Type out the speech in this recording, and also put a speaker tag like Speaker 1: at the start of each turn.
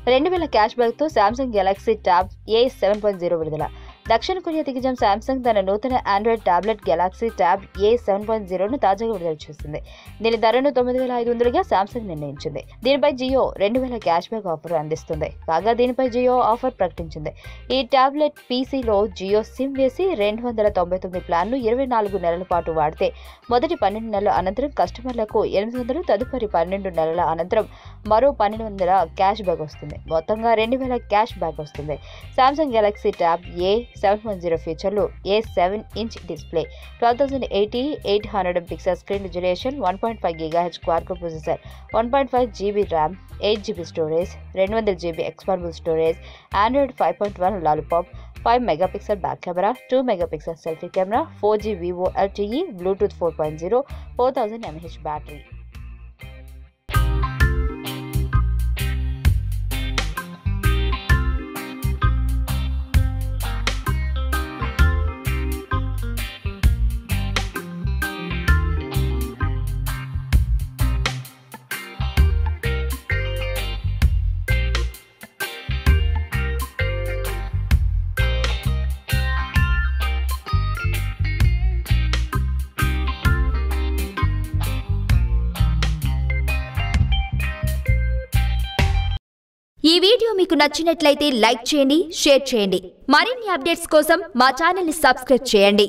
Speaker 1: 2000 cash బ్యాక్తో Samsung Galaxy tab A 7.0 విడుదల. దక్షిణ Korea దిగ్గజం శాంసంగ్ తన నూతన ఆండ్రాయిడ్ టాబ్లెట్ గెలాక్సీ ట్యాబ్ ఏ 7.0ను తాజాగా విడుదల చేసింది. దీని ధరను 9500గా శాంసంగ్ నిర్ణయించింది. దీనిపై జియో 2000 క్యాష్ బ్యాక్ ఆఫర్ అందిస్తుంది. కాగా దీనిపై జియో ఆఫర్ ప్రకటించింది. ఈ టాబ్లెట్ పీసీలో జియో సిమ్ వేసి 299 ప్లాన్ను 24 నెలల పాటు వాడితే మొదటి 12 నెలల అనంతరం కస్టమర్లకు 800, తదుపరి 12 నెలల అనంతరం మరో 1200 క్యాష్ బ్యాక్ వస్తుంది. మొత్తంగా 2000 క్యాష్ బ్యాక్ వస్తుంది. శాంసంగ్ గెలాక్సీ ట్యాబ్ ఏ 7.0 ఫీచర్లు ఏ 7-ఇంచ్ display, 1280 800 pixel screen resolution, 1.5 GHz quad core processor, 1.5 GB RAM, 8 GB storage, 200 GB expandable storage, Android 5.1 Lollipop, 5 megapixel back camera, 2 megapixel selfie camera, 4G Vivo LTE, Bluetooth 4.0, 4000 mAh battery.
Speaker 2: ఈ video మీకు నచ్చినట్లయితే like చేయండి, share చేయండి. మరిన్ని updates కోసం మా channel ని subscribe చేయండి.